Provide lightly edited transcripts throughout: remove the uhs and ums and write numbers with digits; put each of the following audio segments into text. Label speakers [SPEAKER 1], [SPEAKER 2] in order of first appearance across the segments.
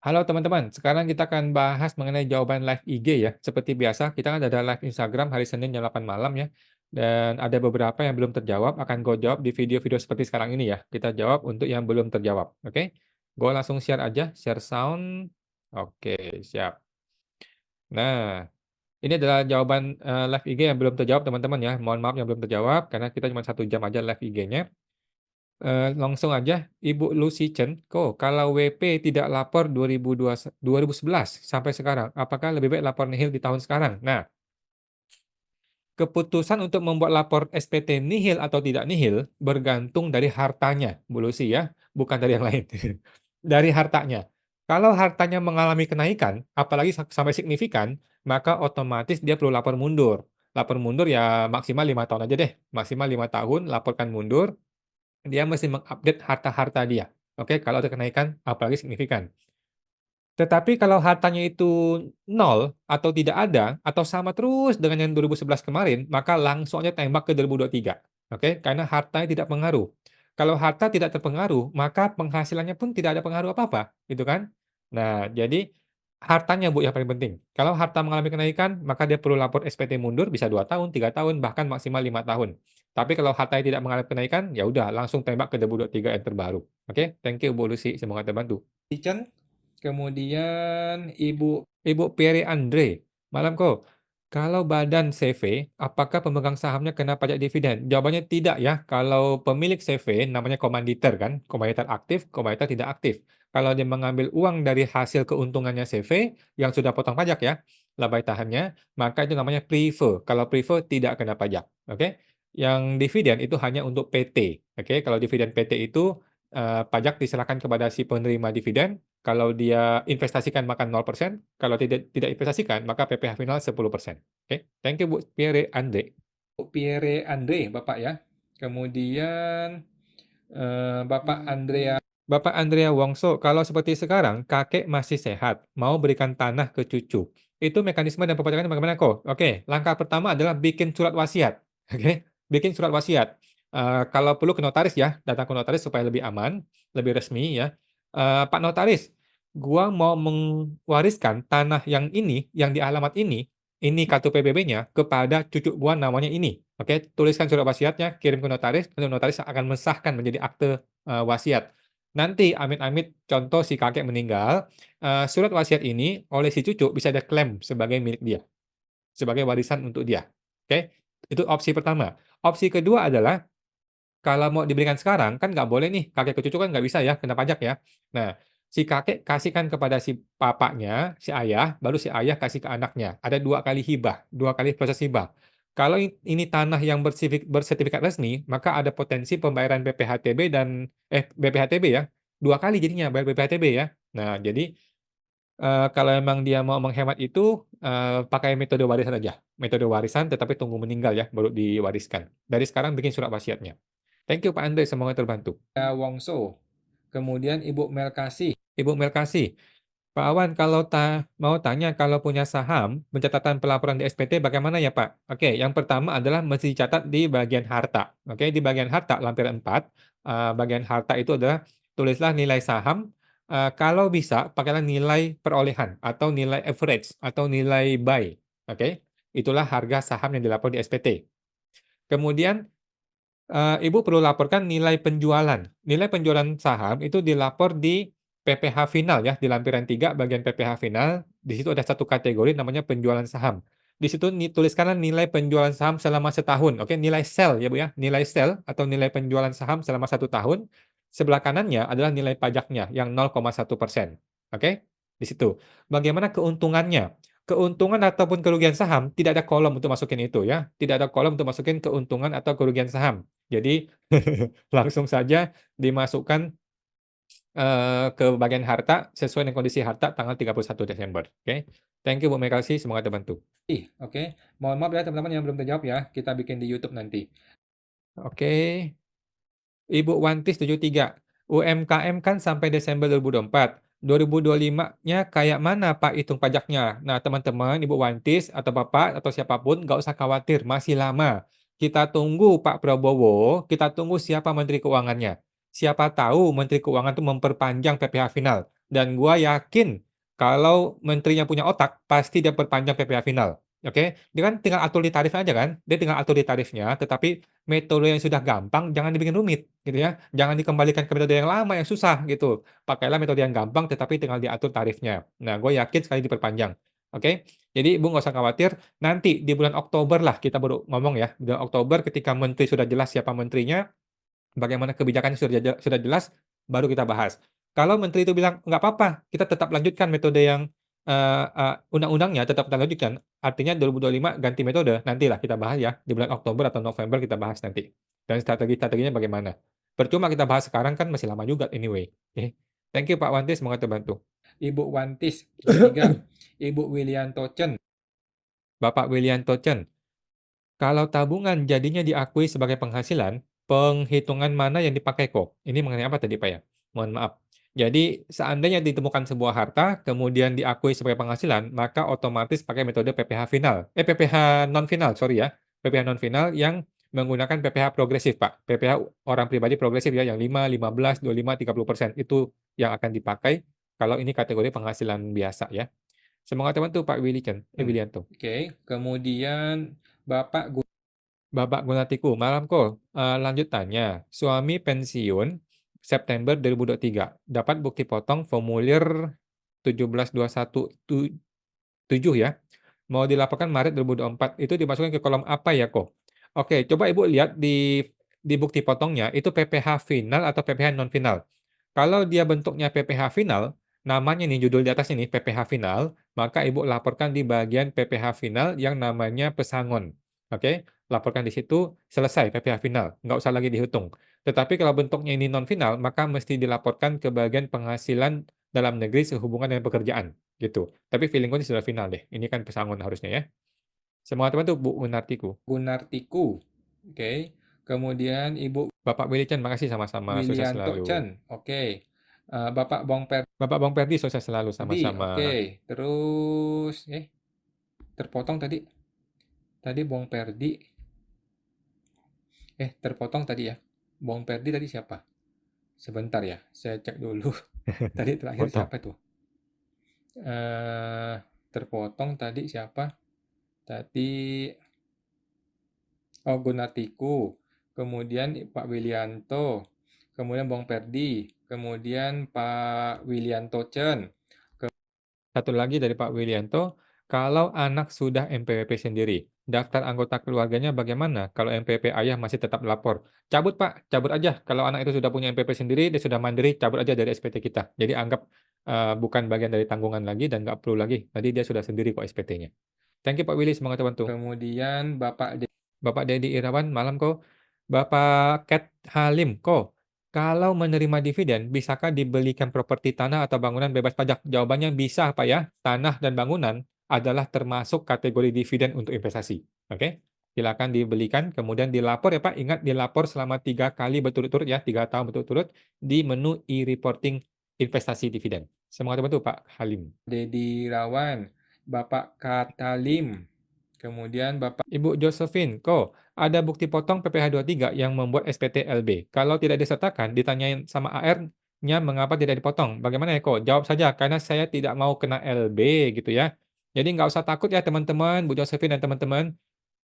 [SPEAKER 1] Halo teman-teman, sekarang kita akan bahas mengenai jawaban live IG ya. Seperti biasa, kita kan ada live Instagram hari Senin jam 8 malam ya. Dan ada beberapa yang belum terjawab, akan gue jawab di video-video seperti sekarang ini ya. Kita jawab untuk yang belum terjawab, oke? Gue langsung share aja, share sound. Oke, siap. Nah, ini adalah jawaban live IG yang belum terjawab teman-teman ya. Mohon maaf yang belum terjawab, karena kita cuma 1 jam aja live IG-nya. Langsung aja, Ibu Lucy Chen, kalau WP tidak lapor 2011 sampai sekarang, apakah lebih baik lapor nihil di tahun sekarang? Nah, keputusan untuk membuat lapor SPT nihil atau tidak nihil bergantung dari hartanya, Bu Lucy ya, bukan dari yang lain. Dari hartanya. Kalau hartanya mengalami kenaikan, apalagi sampai signifikan, maka otomatis dia perlu lapor mundur. Lapor mundur ya maksimal 5 tahun aja deh, maksimal 5 tahun laporkan mundur. Dia mesti mengupdate harta-harta dia, oke, kalau ada kenaikan apalagi signifikan. Tetapi kalau hartanya itu nol atau tidak ada atau sama terus dengan yang 2011 kemarin, maka langsung aja tembak ke 2023, oke, karena hartanya tidak pengaruh. Kalau harta tidak terpengaruh, maka penghasilannya pun tidak ada pengaruh apa-apa, gitu kan. Nah, jadi hartanya Bu yang paling penting. Kalau harta mengalami kenaikan, maka dia perlu lapor SPT mundur bisa 2 tahun, 3 tahun, bahkan maksimal 5 tahun. Tapi kalau hartanya tidak mengalami kenaikan, ya udah langsung tembak ke 2023 yang terbaru. Oke, thank you Bu Lucy, semoga terbantu. Kitchen, kemudian Ibu Pierre Andre. Malam kok. Kalau badan CV, apakah pemegang sahamnya kena pajak dividen? Jawabannya tidak ya. Kalau pemilik CV namanya komanditer kan, komanditer aktif, komanditer tidak aktif. Kalau dia mengambil uang dari hasil keuntungannya CV yang sudah potong pajak ya, laba tahannya, maka itu namanya prefer. Kalau prefer tidak kena pajak, oke? Yang dividen itu hanya untuk PT, oke? Kalau dividen PT itu pajak diserahkan kepada si penerima dividen. Kalau dia investasikan maka 0%, kalau tidak investasikan maka PPh final 10%. Oke, thank you Bu Pierre Andre. Bu Pierre Andre, Bapak ya. Kemudian Bapak Andrea Wongso, kalau seperti sekarang kakek masih sehat, mau berikan tanah ke cucu. Itu mekanisme dan perpajakannya bagaimana kok? Oke, langkah pertama adalah bikin surat wasiat. Oke, bikin surat wasiat. Kalau perlu ke notaris ya, datang ke notaris supaya lebih aman, lebih resmi ya. Pak Notaris, gua mau mewariskan tanah yang ini, yang di alamat ini kartu PBB-nya kepada cucu gua namanya ini. Oke, tuliskan surat wasiatnya, kirim ke notaris, nanti notaris akan mensahkan menjadi akte wasiat. Nanti amit-amit contoh si kakek meninggal, surat wasiat ini oleh si cucu bisa diklaim sebagai milik dia, sebagai warisan untuk dia. Oke, itu opsi pertama. Opsi kedua adalah kalau mau diberikan sekarang, kan nggak boleh nih, kakek ke cucu kan nggak bisa ya, kena pajak ya. Nah, si kakek kasihkan kepada si bapaknya, si ayah, baru si ayah kasih ke anaknya. Ada 2 kali hibah, 2 kali proses hibah. Kalau ini tanah yang bersertifikat resmi, maka ada potensi pembayaran BPHTB dan BPHTB ya, 2 kali jadinya bayar BPHTB ya. Nah, jadi kalau emang dia mau menghemat itu pakai metode warisan aja, metode warisan tetapi tunggu meninggal ya, baru diwariskan. Dari sekarang bikin surat wasiatnya. Thank you Pak Andre, semoga terbantu. Wongso. Kemudian Ibu Melkasi. Ibu Melkasi, Pak Awan kalau mau tanya kalau punya saham, pencatatan pelaporan di SPT bagaimana ya Pak? Oke, yang pertama adalah mesti dicatat di bagian harta. Oke, di bagian harta lampiran 4, bagian harta itu adalah tulislah nilai saham, kalau bisa pakailah nilai perolehan atau nilai average atau nilai buy. Oke, itulah harga saham yang dilapor di SPT. Kemudian Ibu perlu laporkan nilai penjualan. Nilai penjualan saham itu dilapor di PPh final ya, di lampiran 3 bagian PPh final. Di situ ada satu kategori namanya penjualan saham. Di situ tuliskanlah nilai penjualan saham selama setahun. Oke, nilai sell ya Bu ya, nilai sell atau nilai penjualan saham selama 1 tahun. Sebelah kanannya adalah nilai pajaknya yang 0,1%. Oke, di situ. Bagaimana keuntungannya? Keuntungan ataupun kerugian saham tidak ada kolom untuk masukin itu ya. Tidak ada kolom untuk masukin keuntungan atau kerugian saham. Jadi langsung saja dimasukkan ke bagian harta sesuai dengan kondisi harta tanggal 31 Desember. Oke. Thank you Bu Mekalsi, semoga terbantu. Oke. Mohon maaf ya teman-teman yang belum terjawab ya. Kita bikin di YouTube nanti. Oke. Ibu Wantis 73. UMKM kan sampai Desember 2024. 2025-nya kayak mana Pak hitung pajaknya? Nah, teman-teman, Ibu Wantis atau Bapak atau siapapun nggak usah khawatir, masih lama. Kita tunggu Pak Prabowo, kita tunggu siapa Menteri Keuangannya. Siapa tahu Menteri Keuangan itu memperpanjang PPh final Dan gua yakin kalau menterinya punya otak, pasti dia perpanjang PPh final. Oke? Dia kan tinggal atur di tarif aja kan. Dia tinggal atur di tarifnya, tetapi metode yang sudah gampang jangan dibikin rumit gitu ya. Jangan dikembalikan ke metode yang lama yang susah gitu. Pakailah metode yang gampang tetapi tinggal diatur tarifnya. Nah, gue yakin sekali diperpanjang. Oke? Jadi Ibu nggak usah khawatir, nanti di bulan Oktober lah kita baru ngomong ya. Bulan Oktober ketika menteri sudah jelas siapa menterinya, bagaimana kebijakannya sudah jelas, baru kita bahas. Kalau menteri itu bilang, "Nggak apa-apa, kita tetap lanjutkan metode yang, undang-undangnya tetap kita lanjutkan, artinya 2025 ganti metode," nantilah kita bahas ya, di bulan Oktober atau November kita bahas nanti. Dan strategi-strateginya bagaimana. Percuma kita bahas sekarang kan masih lama juga anyway, oke. Thank you Pak Wantis, semoga terbantu. Ibu Wantis, ketiga, Ibu Wilianto Chen. Bapak Wilianto Chen. Kalau tabungan jadinya diakui sebagai penghasilan, penghitungan mana yang dipakai kok? Ini mengenai apa tadi Pak ya? Mohon maaf. Jadi seandainya ditemukan sebuah harta, kemudian diakui sebagai penghasilan, maka otomatis pakai metode PPh final. PPh non final, sorry ya. PPh non final yang menggunakan PPh progresif Pak. PPh orang pribadi progresif ya, yang 5, 15, 25, 30%. Itu yang akan dipakai kalau ini kategori penghasilan biasa ya. Semoga terbantu Pak Wilianto. Oke, kemudian Bapak Gunatiku, malam kok. Lanjut tanya. Suami pensiun September 2023. Dapat bukti potong formulir 17217 ya. Mau dilaporkan Maret 2024. Itu dimasukkan ke kolom apa ya kok? Oke, coba Ibu lihat di bukti potongnya itu PPh final atau PPh non final. Kalau dia bentuknya PPh final, namanya nih judul di atas ini PPh final, maka Ibu laporkan di bagian PPh final yang namanya pesangon. Oke, laporkan di situ, selesai PPh final, nggak usah lagi dihitung. Tetapi kalau bentuknya ini non final, maka mesti dilaporkan ke bagian penghasilan dalam negeri sehubungan dengan pekerjaan, gitu. Tapi feeling gue ini sudah final deh, ini kan pesangon harusnya ya. Semangat teman tuh Bu Gunartiku, oke. Kemudian Ibu Bapak Willy Chan, makasih sama-sama, sukses
[SPEAKER 2] Wilianto
[SPEAKER 1] selalu.
[SPEAKER 2] Chen, oke. Bapak Bong
[SPEAKER 1] Bapak Bang Perdi, sukses selalu
[SPEAKER 2] Perdi,
[SPEAKER 1] sama-sama.
[SPEAKER 2] oke. Terus, terpotong tadi. Tadi Bong Perdi. Terpotong tadi ya. Bong Perdi tadi siapa? Sebentar ya, saya cek dulu. Tadi terakhir
[SPEAKER 1] Potong.
[SPEAKER 2] siapa tuh? Eh, terpotong tadi siapa? Tadi Gunatiku, kemudian Pak Wilianto, kemudian Bong Perdi, kemudian Pak Wilianto Chen.
[SPEAKER 1] Satu lagi dari Pak Wilianto, kalau anak sudah MPWP sendiri, daftar anggota keluarganya bagaimana kalau MPWP ayah masih tetap lapor? Cabut Pak, cabut aja. Kalau anak itu sudah punya MPWP sendiri, dia sudah mandiri, cabut aja dari SPT kita. Jadi anggap bukan bagian dari tanggungan lagi dan nggak perlu lagi. Nanti dia sudah sendiri kok SPT-nya. Thank you Pak Willy, semangat bantu.
[SPEAKER 2] Kemudian
[SPEAKER 1] Bapak Dedi Irawan, malam kok. Bapak Ket Halim, kok. Kalau menerima dividen, bisakah dibelikan properti tanah atau bangunan bebas pajak? Jawabannya bisa, Pak ya. Tanah dan bangunan adalah termasuk kategori dividen untuk investasi. Oke? Silakan dibelikan, kemudian dilapor ya Pak. Ingat dilapor selama 3 kali berturut-turut ya, 3 tahun berturut-turut di menu e-reporting investasi dividen. Semoga terbantu Pak Halim.
[SPEAKER 2] Dedi Rawan, Bapak Katalim, kemudian Bapak
[SPEAKER 1] Ibu Josephine, kok ada bukti potong PPh 23 yang membuat SPT LB. Kalau tidak disertakan, ditanyain sama AR-nya mengapa tidak dipotong. Bagaimana ya kok? Jawab saja, karena saya tidak mau kena LB gitu ya. Jadi nggak usah takut ya teman-teman, Bu Josephine dan teman-teman.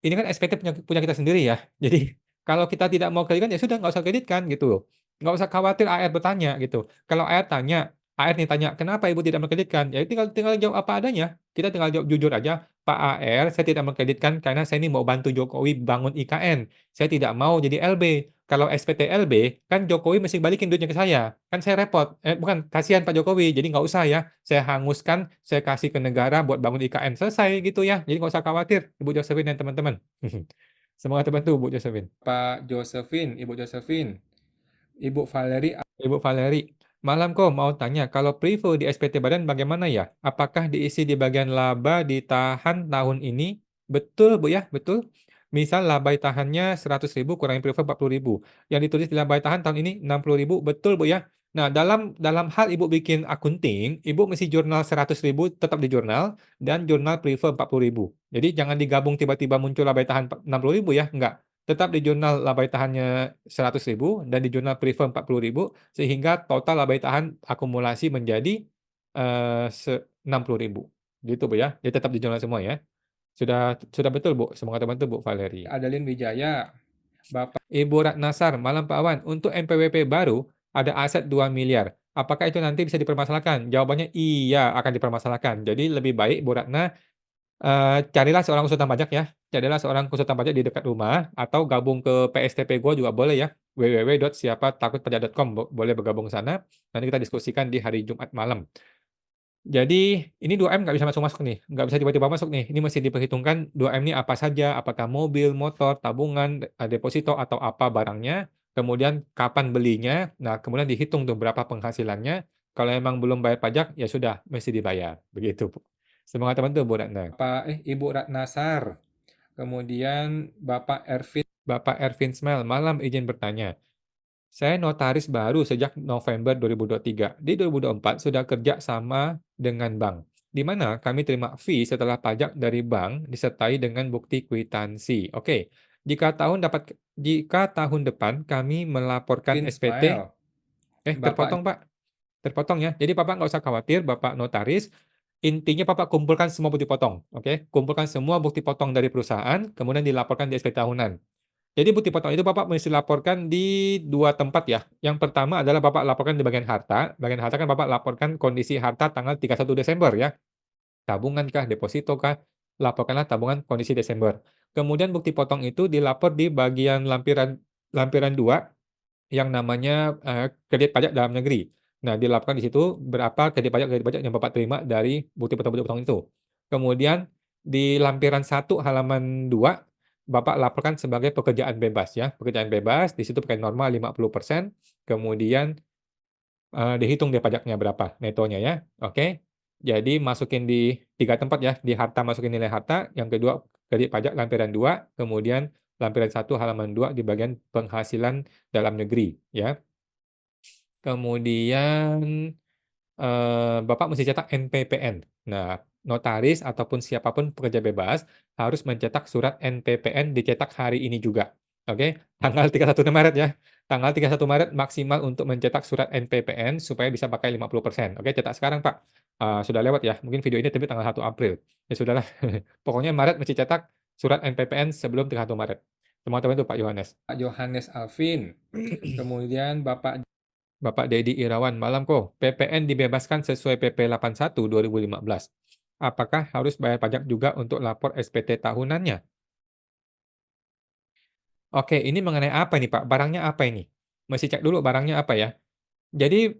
[SPEAKER 1] Ini kan SPT punya kita sendiri ya. Jadi kalau kita tidak mau kreditkan ya sudah nggak usah kreditkan gitu loh. Nggak usah khawatir AR bertanya gitu. Kalau AR tanya, AR nih tanya, kenapa ibu tidak mengkreditkan? Ya tinggal tinggal jawab apa adanya. Kita tinggal jawab jujur aja. Pak AR, saya tidak mengkreditkan karena saya ini mau bantu Jokowi bangun IKN. Saya tidak mau jadi LB. Kalau SPT LB, kan Jokowi mesti balikin duitnya ke saya. Kan saya repot. Bukan, kasihan Pak Jokowi. Jadi nggak usah ya. Saya hanguskan, saya kasih ke negara buat bangun IKN. Selesai gitu ya. Jadi nggak usah khawatir, Ibu Josephine dan teman-teman. Semoga terbantu, Bu Josephine.
[SPEAKER 2] Pak Josephine, Ibu Josephine, Ibu Valeri.
[SPEAKER 1] Ibu Valeri, malam kok mau tanya, kalau Privo di SPT Badan bagaimana ya? Apakah diisi di bagian laba ditahan tahun ini? Betul, Bu ya, betul. Misal laba tahannya 100.000 kurangi Privo 40.000. Yang ditulis di laba tahan tahun ini 60.000, betul Bu ya. Nah, dalam hal Ibu bikin akunting, Ibu mesti jurnal 100.000 tetap di jurnal dan jurnal Privo 40.000. Jadi jangan digabung tiba-tiba muncul laba tahan 60.000 ya, enggak. Tetap di jurnal laba tahannya 100.000 dan di jurnal Privo 40.000 sehingga total laba tahan akumulasi menjadi 60.000. Gitu Bu ya. Jadi tetap dijual semua ya. Sudah betul Bu. Semoga terbantu Bu Valeri.
[SPEAKER 2] Adeline Wijaya, Bapak
[SPEAKER 1] Ibu Ratnasar, malam Pak Awan. Untuk NPWP baru ada aset 2 miliar. Apakah itu nanti bisa dipermasalahkan? Jawabannya iya, akan dipermasalahkan. Jadi lebih baik Bu Ratna carilah seorang konsultan pajak ya. Carilah seorang konsultan pajak di dekat rumah atau gabung ke PSTP Go juga boleh ya. www.siapatakutpajak.com boleh bergabung ke sana. Nanti kita diskusikan di hari Jumat malam. Jadi ini 2M nggak bisa masuk-masuk nih, nggak bisa tiba-tiba masuk nih. Ini mesti diperhitungkan 2M ini apa saja, apakah mobil, motor, tabungan, deposito atau apa barangnya, kemudian kapan belinya. Nah, kemudian dihitung tuh berapa penghasilannya. Kalau emang belum bayar pajak, ya sudah mesti dibayar. Begitu, Bu. Semoga terbantu, Bu Ratna.
[SPEAKER 2] Ibu Ratnasar, kemudian
[SPEAKER 1] Bapak Ervin Smell, malam izin bertanya. Saya notaris baru sejak November 2023. Di 2024 sudah kerja sama dengan bank, di mana kami terima fee setelah pajak dari bank disertai dengan bukti kwitansi. Oke, jika tahun depan kami melaporkan
[SPEAKER 2] Ervin
[SPEAKER 1] SPT,
[SPEAKER 2] Smile, Bapak
[SPEAKER 1] terpotong Pak, terpotong ya. Jadi Bapak nggak usah khawatir, Bapak notaris. Intinya Bapak kumpulkan semua bukti potong, oke? Kumpulkan semua bukti potong dari perusahaan, kemudian dilaporkan di SPT tahunan. Jadi bukti potong itu Bapak mesti laporkan di 2 tempat ya. Yang pertama adalah Bapak laporkan di bagian harta. Bagian harta kan Bapak laporkan kondisi harta tanggal 31 Desember ya. Tabungan kah, deposito kah? Laporkanlah tabungan kondisi Desember. Kemudian bukti potong itu dilapor di bagian lampiran lampiran 2 yang namanya kredit pajak dalam negeri. Nah, dilaporkan di situ berapa kredit pajak yang Bapak terima dari bukti potong itu. Kemudian di lampiran 1 halaman 2 Bapak laporkan sebagai pekerjaan bebas ya. Pekerjaan bebas di situ pakai norma 50%, kemudian dihitung deh pajaknya berapa netonya ya. Oke. Jadi masukin di 3 tempat ya, di harta masukin nilai harta, yang kedua kredit pajak lampiran 2, kemudian lampiran 1 halaman 2 di bagian penghasilan dalam negeri ya. Kemudian Bapak mesti cetak NPPN. Nah, notaris ataupun siapapun pekerja bebas harus mencetak surat NPPN dicetak hari ini juga. Oke, tanggal 31 Maret ya. Tanggal 31 Maret maksimal untuk mencetak surat NPPN supaya bisa pakai 50%. Oke, cetak sekarang, Pak. Sudah lewat ya. Mungkin video ini terbit tanggal 1 April. Ya sudahlah. Pokoknya Maret mesti cetak surat NPPN sebelum 31 Maret. Teman-teman itu Pak Yohanes.
[SPEAKER 2] Johannes Alvin, kemudian Bapak
[SPEAKER 1] Bapak Dedi Irawan, malam kok. PPN dibebaskan sesuai PP 81 2015. Apakah harus bayar pajak juga untuk lapor SPT tahunannya? Oke, ini mengenai apa nih Pak? Barangnya apa ini? Mesti cek dulu barangnya apa ya. Jadi,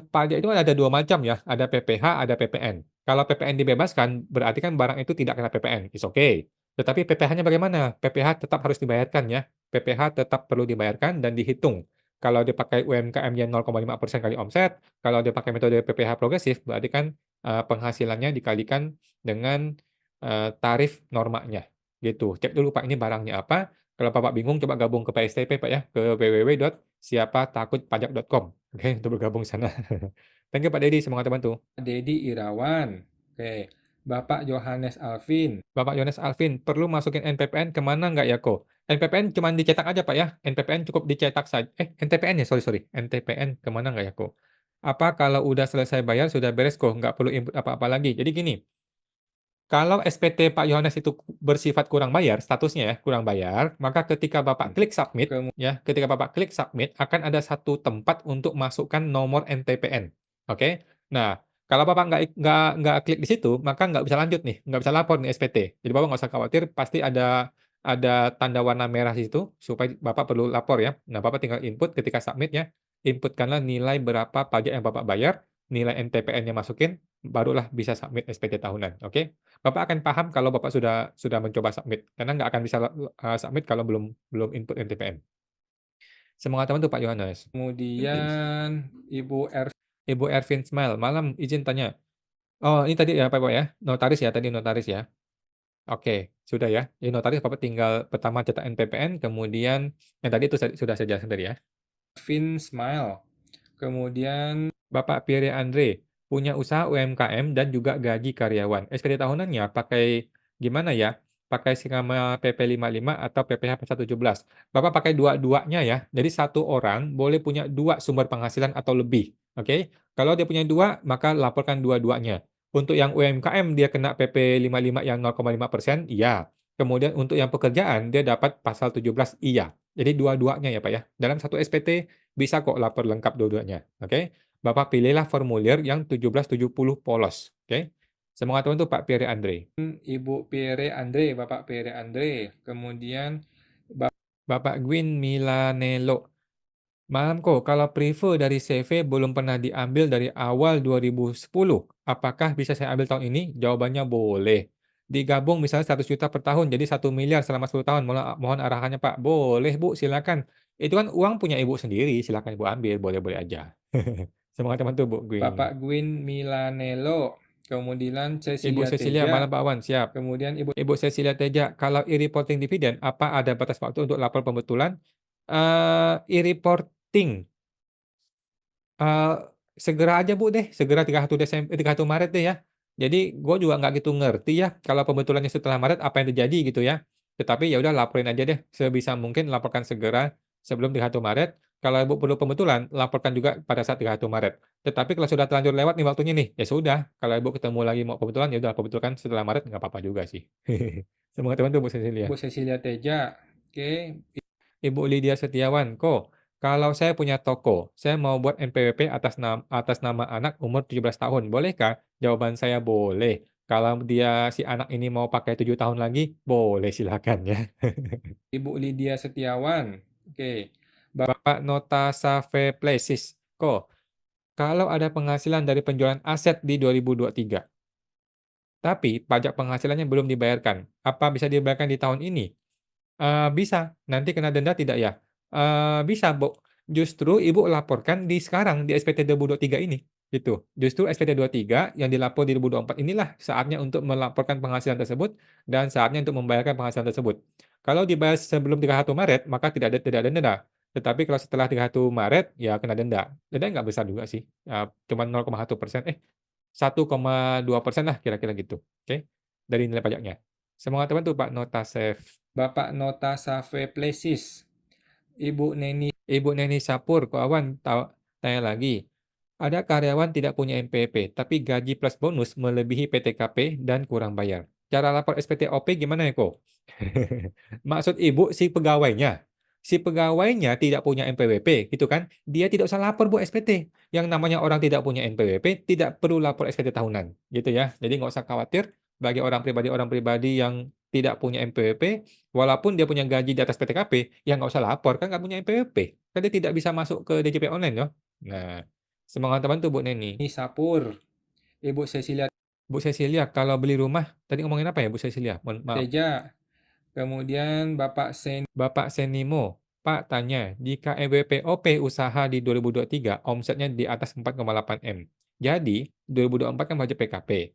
[SPEAKER 1] pajak itu kan ada 2 macam ya, ada PPh, ada PPN. Kalau PPN dibebaskan, berarti kan barang itu tidak kena PPN, it's okay. Tetapi PPh-nya bagaimana? PPh tetap harus dibayarkan ya. PPh tetap perlu dibayarkan dan dihitung. Kalau dia pakai UMKM-nya 0,5% kali omset, kalau dia pakai metode PPh progresif, berarti kan, penghasilannya dikalikan dengan, tarif normanya, gitu. Cek dulu Pak, ini barangnya apa. Kalau Bapak bingung, coba gabung ke PSTP Pak ya, ke www.siapatakutpajak.com. Oke, untuk bergabung sana. Thank you Pak Dedi, semoga terbantu.
[SPEAKER 2] Dedi Irawan, oke, Bapak Johannes Alvin,
[SPEAKER 1] Bapak Yones Alvin, perlu masukin NPPN kemana nggak ya kok? NPPN cuma dicetak aja Pak ya, NPPN cukup dicetak saja. NTPN ya, sorry. NTPN kemana nggak ya kok? Apa kalau udah selesai bayar sudah beres kok, nggak perlu input apa-apa lagi? Jadi gini, kalau SPT Pak Yohanes itu bersifat kurang bayar, statusnya ya, kurang bayar, maka ketika Bapak klik submit, ya, ketika Bapak klik submit, akan ada satu tempat untuk masukkan nomor NTPN. Oke? Nah, kalau Bapak nggak klik di situ, maka nggak bisa lanjut nih, nggak bisa lapor nih SPT. Jadi Bapak nggak usah khawatir, pasti ada tanda warna merah di situ, supaya Bapak perlu lapor ya. Nah, Bapak tinggal input ketika submit ya, inputkanlah nilai berapa pajak yang Bapak bayar, nilai NTPN-nya masukin, barulah bisa submit SPT tahunan, oke? Bapak akan paham kalau Bapak sudah mencoba submit, karena nggak akan bisa submit kalau belum belum input NTPN. Semoga terbantu Pak Yohanes.
[SPEAKER 2] kemudian
[SPEAKER 1] Ibu Ervin Smile, malam izin tanya. Oh, ini tadi ya Pak ya, notaris ya, tadi notaris ya? Oke, sudah ya. Jadi notaris Bapak tinggal pertama cetak NPPN, kemudian yang tadi itu sudah saya jelaskan tadi ya.
[SPEAKER 2] Ervin Smile, kemudian
[SPEAKER 1] Bapak Pierre Andre, punya usaha UMKM dan juga gaji karyawan. SPT tahunannya pakai gimana ya? Pakai skema PP 55 atau PPh 117. Bapak pakai dua-duanya ya. Jadi satu orang boleh punya 2 sumber penghasilan atau lebih. Oke, kalau dia punya 2, maka laporkan dua-duanya. Untuk yang UMKM dia kena PP 55 yang 0,5%, iya. Kemudian untuk yang pekerjaan dia dapat pasal 17, iya. Jadi dua-duanya ya, Pak, ya. Dalam satu SPT bisa kok lapor lengkap dua-duanya, oke. Bapak pilihlah formulir yang 1770 polos, oke. Semoga terbantu Pak Pierre Andre.
[SPEAKER 2] Ibu Pierre Andre, Bapak Pierre Andre. Kemudian
[SPEAKER 1] Bapak Gwin Milanello. Malam kok, kalau prefer dari CV belum pernah diambil dari awal 2010, apakah bisa saya ambil tahun ini? Jawabannya boleh. Digabung misalnya 100 juta per tahun, jadi 1 miliar selama 10 tahun. Mohon arahannya Pak. Boleh Bu, silakan. Itu kan uang punya Ibu sendiri, silakan Ibu ambil, boleh-boleh aja. Semangat teman tuh Bu Gwin.
[SPEAKER 2] Bapak Gwin Milanello. Kemudian
[SPEAKER 1] Ibu
[SPEAKER 2] Cecilia
[SPEAKER 1] Cecilia, malam
[SPEAKER 2] Teja.
[SPEAKER 1] Pak Wan, siap.
[SPEAKER 2] Kemudian Ibu
[SPEAKER 1] Ibu Cecilia Teja, kalau e-reporting dividen, apa ada batas waktu untuk lapor pembetulan? E-reporting. Eee, segera aja Bu deh, segera 31 Maret deh ya. Jadi gue juga nggak gitu ngerti ya kalau pembetulannya setelah Maret apa yang terjadi gitu ya. Tetapi ya udah laporin aja deh, sebisa mungkin laporkan segera sebelum 31 Maret. Kalau Ibu perlu pembetulan, laporkan juga pada saat 31 Maret. Tetapi kalau sudah terlanjur lewat nih waktunya nih, ya sudah, kalau Ibu ketemu lagi mau pembetulan, ya udah pembetulkan setelah Maret nggak apa-apa juga sih. Semoga teman-teman Bu Cecilia.
[SPEAKER 2] Cecilia Teja. Oke,
[SPEAKER 1] Ibu Lydia Setiawan, "Ko, kalau saya punya toko, saya mau buat NPWP atas nama anak umur 17 tahun, bolehkah?" Jawaban saya, "Boleh." Kalau si anak ini mau pakai 7 tahun lagi, boleh silakan ya.
[SPEAKER 2] Ibu Lydia Setiawan. Oke,
[SPEAKER 1] Bapak Nota Save Places, "Ko, kalau ada penghasilan dari penjualan aset di 2023, tapi pajak penghasilannya belum dibayarkan, apa bisa dibayarkan di tahun ini?" Bisa. Nanti kena denda tidak ya? Bisa, Bu. Justru Ibu laporkan di sekarang, di SPT 2023 ini, gitu. Justru SPT 23 yang dilapor di 2024 inilah saatnya untuk melaporkan penghasilan tersebut dan saatnya untuk membayarkan penghasilan tersebut. Kalau dibayar sebelum 31 Maret, maka tidak ada denda. Tetapi kalau setelah 31 Maret, ya kena denda. Dendanya nggak besar juga sih, cuma 0,1%, 1,2% lah kira-kira gitu, oke, dari nilai pajaknya. Semoga terbantu Pak Nota Save.
[SPEAKER 2] Bapak Nota Save Places.
[SPEAKER 1] Ibu Neni Sapur, kok Awan tanya lagi. Ada karyawan tidak punya NPWP, tapi gaji plus bonus melebihi PTKP dan kurang bayar. Cara lapor SPT-OP gimana ya, kok? Maksud Ibu si pegawainya. Si pegawainya tidak punya NPWP, gitu kan? Dia tidak usah lapor Bu SPT. Yang namanya orang tidak punya NPWP tidak perlu lapor SPT tahunan, gitu ya. Jadi nggak usah khawatir bagi orang pribadi yang tidak punya NPWP, walaupun dia punya gaji di atas PTKP, ya nggak usah lapor, kan nggak punya NPWP. Kan dia tidak bisa masuk ke DJP online, loh. Nah, semangat bantu Bu Neni.
[SPEAKER 2] Sapur. Ibu Cecilia
[SPEAKER 1] Bu Cecilia, kalau beli rumah, tadi ngomongin apa ya Bu Cecilia? Mohon maaf.
[SPEAKER 2] Teja. Kemudian Bapak
[SPEAKER 1] Bapak Senimo, Pak tanya, jika EWPOP usaha di 2023 omsetnya di atas 4,8 M. Jadi, 2024 kan wajib PKP.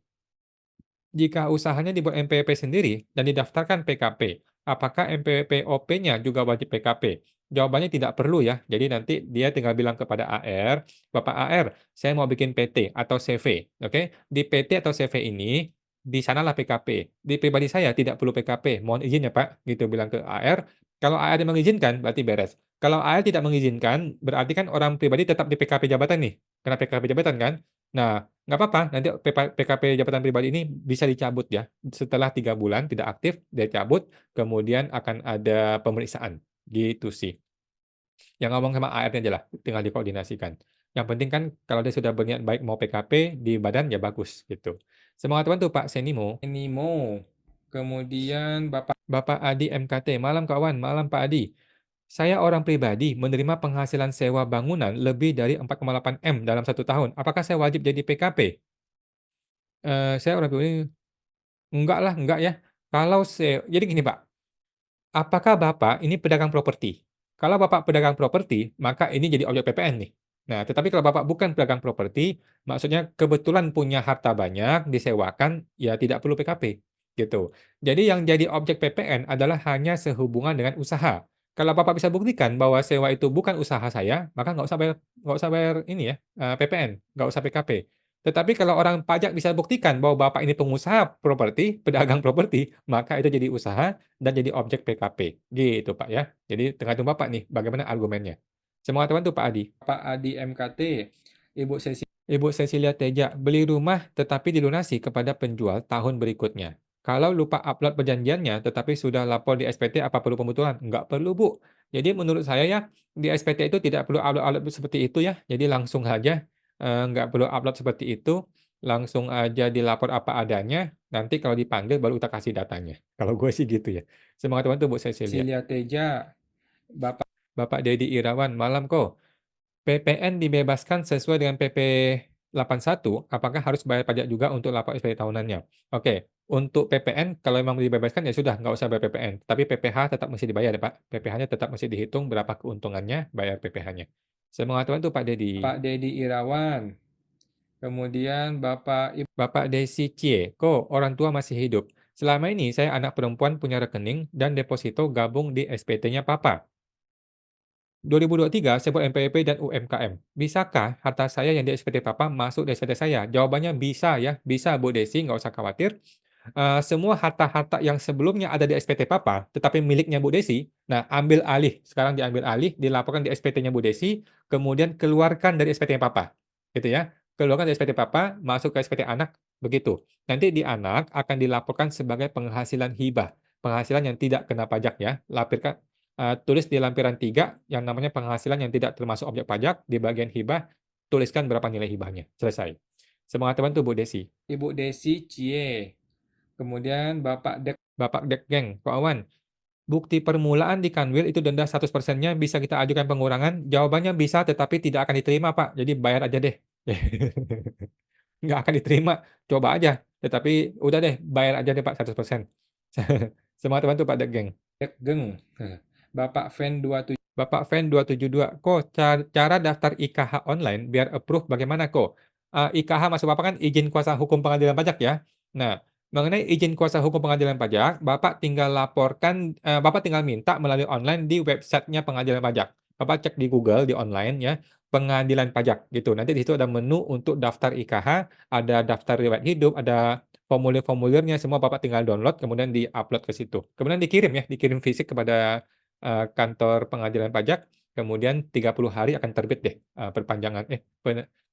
[SPEAKER 1] Jika usahanya dibuat NPWP sendiri dan didaftarkan PKP, apakah NPWP-OP-nya juga wajib PKP? Jawabannya tidak perlu ya. Jadi nanti dia tinggal bilang kepada AR, Bapak AR, saya mau bikin PT atau CV. Oke, di PT atau CV ini di sanalah PKP. Di pribadi saya tidak perlu PKP. Mohon izin ya Pak, gitu bilang ke AR. Kalau AR yang mengizinkan berarti beres. Kalau AR tidak mengizinkan, berarti kan orang pribadi tetap di PKP jabatan nih. Karena PKP jabatan kan. Nah, nggak apa-apa, nanti PKP jabatan pribadi ini bisa dicabut ya. Setelah 3 bulan tidak aktif, dia cabut, kemudian akan ada pemeriksaan. Gitu sih. Yang ngomong sama AR-nya aja lah, tinggal dikoordinasikan. Yang penting kan kalau dia sudah berniat baik mau PKP di badan, ya bagus gitu. Semangat bantu Pak Senimo.
[SPEAKER 2] Nimo. Kemudian
[SPEAKER 1] Bapak Adi MKT, malam kawan, malam Pak Adi. Saya orang pribadi menerima penghasilan sewa bangunan lebih dari 4,8 M dalam 1 tahun. Apakah saya wajib jadi PKP? Saya orang pribadi enggak lah, enggak ya. Jadi gini Pak, apakah Bapak ini pedagang properti? Kalau Bapak pedagang properti, maka ini jadi objek PPN nih. Nah, tetapi kalau Bapak bukan pedagang properti, maksudnya kebetulan punya harta banyak, disewakan, ya tidak perlu PKP, gitu. Jadi yang jadi objek PPN adalah hanya sehubungan dengan usaha. Kalau Bapak bisa buktikan bahwa sewa itu bukan usaha saya, maka nggak usah bayar ini ya, PPN, nggak usah PKP. Tetapi kalau orang pajak bisa buktikan bahwa Bapak ini pengusaha properti, pedagang properti, maka itu jadi usaha dan jadi objek PKP. Gitu, Pak, ya. Jadi tergantung Bapak nih, bagaimana argumennya. Semoga terbantu, Pak Adi.
[SPEAKER 2] Pak Adi MKT. Ibu
[SPEAKER 1] Ibu Cecilia Teja, beli rumah tetapi dilunasi kepada penjual tahun berikutnya. Kalau lupa upload perjanjiannya tetapi sudah lapor di SPT, apa perlu pembetulan? Nggak perlu, Bu. Jadi menurut saya ya, di SPT itu tidak perlu upload-upload seperti itu ya. Jadi langsung aja, nggak perlu upload seperti itu. Langsung aja dilapor apa adanya. Nanti kalau dipanggil baru kita kasih datanya. Kalau gue sih gitu ya. Semangat teman tuh Bu Cecilia.
[SPEAKER 2] Cecilia Teja, Bapak
[SPEAKER 1] Bapak Dedi Irawan, malam kok. PPN dibebaskan sesuai dengan PP 81, apakah harus bayar pajak juga untuk lapor SPT tahunannya? Oke, untuk PPN kalau memang dibebaskan ya sudah, nggak usah bayar PPN. Tapi PPH tetap mesti dibayar ya Pak. PPH-nya tetap mesti dihitung berapa keuntungannya, bayar PPH-nya. Saya mengatakan itu Pak Dedi.
[SPEAKER 2] Dedi Irawan, kemudian
[SPEAKER 1] Bapak Desi Cie, kok orang tua masih hidup? Selama ini saya anak perempuan punya rekening dan deposito gabung di SPT-nya Papa. 2023 saya buat NPWP dan UMKM. Bisakah harta saya yang di SPT Papa masuk di SPT saya? Jawabannya bisa ya, bisa Bu Desi, nggak usah khawatir. Semua harta-harta yang sebelumnya ada di SPT Papa, tetapi miliknya Bu Desi, nah ambil alih, sekarang diambil alih, dilaporkan di SPT-nya Bu Desi, kemudian keluarkan dari SPT-nya Papa, gitu ya. Keluarkan dari SPT Papa, masuk ke SPT anak, begitu. Nanti di anak akan dilaporkan sebagai penghasilan hibah, penghasilan yang tidak kena pajak ya. Tulis di lampiran 3 yang namanya penghasilan yang tidak termasuk objek pajak, di bagian hibah, tuliskan berapa nilai hibahnya. Selesai. Semangat teman tuh Bu Desi.
[SPEAKER 2] Ibu Desi Cie, kemudian
[SPEAKER 1] Bapak Dek Geng, Pak Awan, bukti permulaan di Kanwil itu denda 100%-nya bisa kita ajukan pengurangan? Jawabannya bisa, tetapi tidak akan diterima, Pak. Jadi bayar aja deh. Nggak akan diterima. Coba aja. Tetapi udah deh, bayar aja deh, Pak, 100%. Semangat teman tuh Pak Dek Geng.
[SPEAKER 2] Dek Geng, Bapak Fen 27.
[SPEAKER 1] Bapak Fen 272, kok cara daftar IKH online biar approve bagaimana kok? IKH maksud Bapak kan izin kuasa hukum pengadilan pajak ya? Nah, mengenai izin kuasa hukum pengadilan pajak, Bapak tinggal laporkan, Bapak tinggal minta melalui online di websitenya pengadilan pajak. Bapak cek di Google, di online ya, pengadilan pajak gitu. Nanti di situ ada menu untuk daftar IKH, ada daftar riwayat hidup, ada formulir-formulirnya, semua Bapak tinggal download, kemudian di-upload ke situ. Kemudian dikirim ya, dikirim fisik kepada kantor pengadilan pajak, kemudian 30 hari akan terbit deh perpanjangan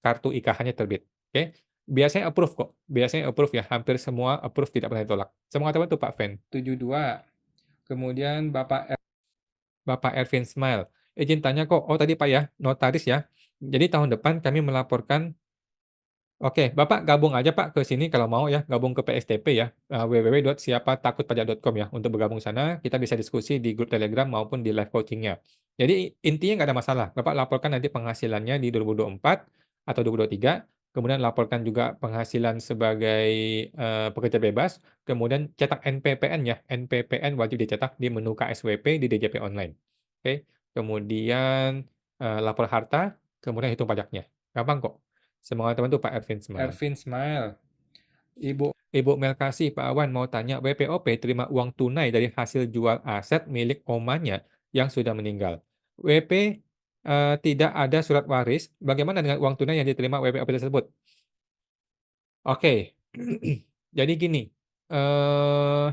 [SPEAKER 1] kartu IKH-nya terbit. Oke. Biasanya approve kok. Biasanya approve ya. Hampir semua approve, tidak pernah ditolak. Semangat apa tuh Pak Fen?
[SPEAKER 2] 72. Kemudian
[SPEAKER 1] Bapak Ervin Smile. Izin tanya kok. Oh tadi Pak ya, notaris ya. Jadi tahun depan kami melaporkan. Oke, Bapak gabung aja Pak ke sini kalau mau ya, gabung ke PSTP ya, www.siapatakutpajak.com ya. Untuk bergabung sana, kita bisa diskusi di grup Telegram maupun di live coaching-nya. Jadi intinya nggak ada masalah. Bapak laporkan nanti penghasilannya di 2024 atau 2023, kemudian laporkan juga penghasilan sebagai pekerja bebas, kemudian cetak NPPN ya. NPPN wajib dicetak di menu KSWP di DJP online. Oke, kemudian lapor harta, kemudian hitung pajaknya. Gampang kok. Semangat teman tuh Pak Ervin Smile.
[SPEAKER 2] Ervin Smile, Ibu
[SPEAKER 1] Ibu Melkasi, Pak Awan mau tanya, WPOP terima uang tunai dari hasil jual aset milik omanya yang sudah meninggal. WP tidak ada surat waris, bagaimana dengan uang tunai yang diterima WPOP tersebut? Oke, jadi gini, eh,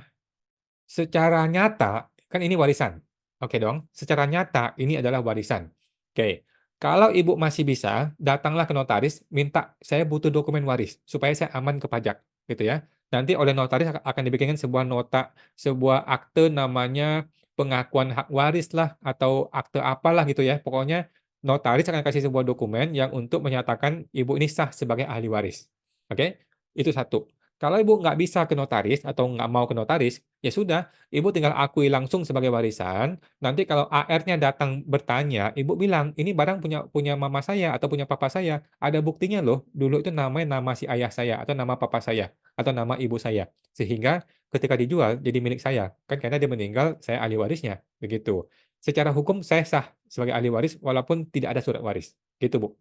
[SPEAKER 1] secara nyata, kan ini warisan. Oke dong, secara nyata ini adalah warisan. Oke, kalau ibu masih bisa, datanglah ke notaris, minta saya butuh dokumen waris supaya saya aman ke pajak, gitu ya. Nanti oleh notaris akan dibikinkan sebuah nota, sebuah akte namanya pengakuan hak waris lah atau akte apalah gitu ya. Pokoknya notaris akan kasih sebuah dokumen yang untuk menyatakan ibu ini sah sebagai ahli waris. Oke, itu satu. Kalau ibu nggak bisa ke notaris atau nggak mau ke notaris, ya sudah, ibu tinggal akui langsung sebagai warisan. Nanti kalau AR-nya datang bertanya, ibu bilang, ini barang punya punya mama saya atau punya papa saya. Ada buktinya loh, dulu itu namanya nama si ayah saya atau nama papa saya atau nama ibu saya. Sehingga ketika dijual jadi milik saya. Kan karena dia meninggal, saya ahli warisnya. Begitu. Secara hukum saya sah sebagai ahli waris walaupun tidak ada surat waris. Gitu, Bu.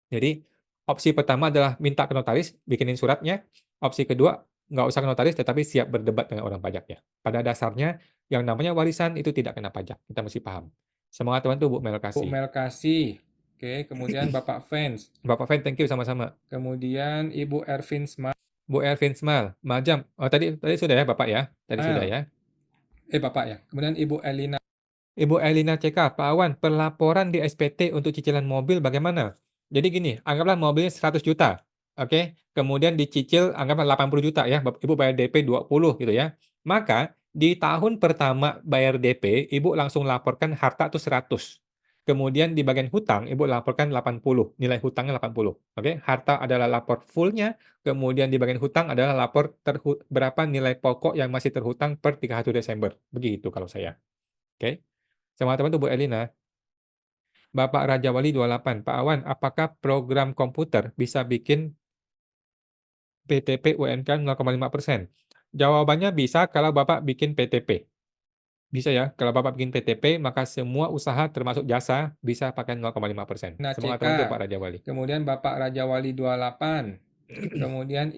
[SPEAKER 1] Jadi opsi pertama adalah minta ke notaris, bikinin suratnya. Opsi kedua, nggak usah ke notaris, tetapi siap berdebat dengan orang pajaknya. Pada dasarnya, yang namanya warisan itu tidak kena pajak. Kita mesti paham. Semangat teman tuh Bu Melkasi.
[SPEAKER 2] Melkasi, oke, kemudian Bapak Fens,
[SPEAKER 1] Bapak Fen, thank you sama-sama.
[SPEAKER 2] kemudian Ibu Ervin Smile,
[SPEAKER 1] Bu Ervin Smile, Majam. Oh tadi sudah ya Bapak ya? Tadi sudah ya.
[SPEAKER 2] Bapak ya, kemudian Ibu Elina.
[SPEAKER 1] Ibu Elina CK, Pak Awan, pelaporan di SPT untuk cicilan mobil bagaimana? Jadi gini, anggaplah mobilnya 100 juta, oke, kemudian dicicil anggaplah 80 juta ya, Ibu bayar DP 20 gitu ya. Maka di tahun pertama bayar DP, Ibu langsung laporkan harta tuh 100. Kemudian di bagian hutang, Ibu laporkan 80, nilai hutangnya 80, oke. Harta adalah lapor full-nya, kemudian di bagian hutang adalah lapor berapa nilai pokok yang masih terhutang per 31 Desember, begitu kalau saya, oke. Selamat teman tuh Bu Elina. Bapak Raja Wali 28, Pak Awan, apakah program komputer bisa bikin PTP UMK 0,5%? Jawabannya bisa kalau Bapak bikin PTP. Bisa ya, kalau Bapak bikin PTP, maka semua usaha termasuk jasa bisa pakai 0,5%.
[SPEAKER 2] Nah,
[SPEAKER 1] Semangat
[SPEAKER 2] CK,
[SPEAKER 1] terbantu Pak Raja Wali.
[SPEAKER 2] kemudian Bapak Raja Wali 28, kemudian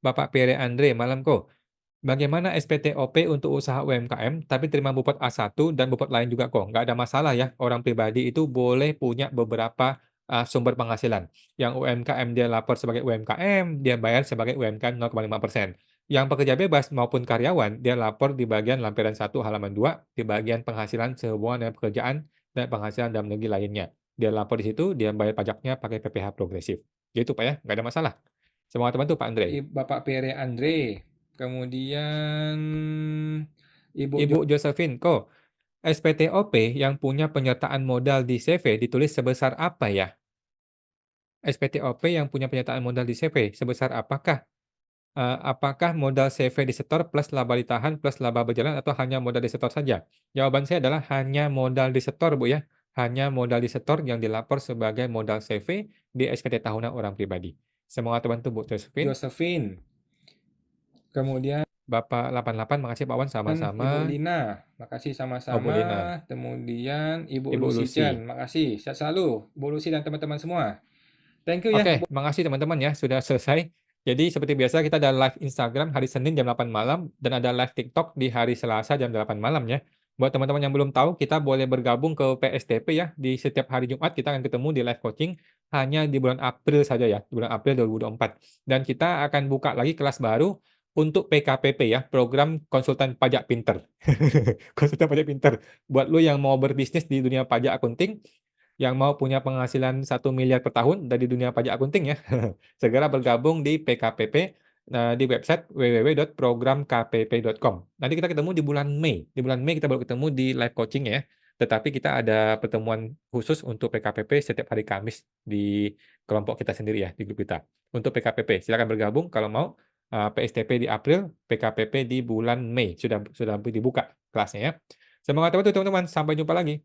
[SPEAKER 1] Bapak Pierre Andre, malam kok. Bagaimana SPTOP untuk usaha UMKM, tapi terima Bupot A1 dan Bupot lain juga kok? Nggak ada masalah ya, orang pribadi itu boleh punya beberapa sumber penghasilan. Yang UMKM dia lapor sebagai UMKM, dia bayar sebagai UMKM 0,5%. Yang pekerja bebas maupun karyawan, dia lapor di bagian lampiran 1 halaman 2, di bagian penghasilan sehubungan dengan pekerjaan dan penghasilan dalam negeri lainnya. Dia lapor di situ, dia bayar pajaknya pakai PPh progresif. Gitu Pak ya, nggak ada masalah. Semoga teman tuh Pak Andre.
[SPEAKER 2] Bapak Pere Andre, kemudian Ibu
[SPEAKER 1] Ibu Josephine, kok SPTOP yang punya penyertaan modal di CV ditulis sebesar apa ya? SPTOP yang punya penyertaan modal di CV sebesar apakah? Apakah modal CV disetor plus laba ditahan plus laba berjalan atau hanya modal disetor saja? Jawaban saya adalah hanya modal disetor, Bu ya. Hanya modal disetor yang dilapor sebagai modal CV di SPT tahunan orang pribadi. Semoga terbantu Bu Josephine.
[SPEAKER 2] Josephine, kemudian
[SPEAKER 1] Bapak 88, makasih Pak Wan,
[SPEAKER 2] Ibu
[SPEAKER 1] sama-sama.
[SPEAKER 2] Lina, makasih
[SPEAKER 1] Oh, Bu
[SPEAKER 2] sama-sama.
[SPEAKER 1] Lina.
[SPEAKER 2] Kemudian Ibu
[SPEAKER 1] Ibu
[SPEAKER 2] Lucy Chen,
[SPEAKER 1] Lucy.
[SPEAKER 2] makasih. Sehat selalu, Bu Lucy dan teman-teman semua. Thank you ya.
[SPEAKER 1] Oke, makasih teman-teman ya, sudah selesai. Jadi seperti biasa kita ada live Instagram hari Senin jam 8 malam dan ada live TikTok di hari Selasa jam 8 malam ya. Buat teman-teman yang belum tahu, kita boleh bergabung ke PSTP ya. Di setiap hari Jumat kita akan ketemu di live coaching hanya di bulan April saja ya, di bulan April 2024. Dan kita akan buka lagi kelas baru untuk PKPP ya, program konsultan pajak pinter. Konsultan pajak pinter. Buat lu yang mau berbisnis di dunia pajak akunting, yang mau punya penghasilan 1 miliar per tahun dari dunia pajak akunting ya, segera bergabung di PKPP di website www.programkpp.com. Nanti kita ketemu di bulan Mei. Di bulan Mei kita baru ketemu di live coaching ya. Tetapi kita ada pertemuan khusus untuk PKPP setiap hari Kamis di kelompok kita sendiri ya, di grup kita. Untuk PKPP, silakan bergabung kalau mau. PSTP di April, PKPP di bulan Mei sudah dibuka kelasnya ya. Semoga teman-teman, sampai jumpa lagi.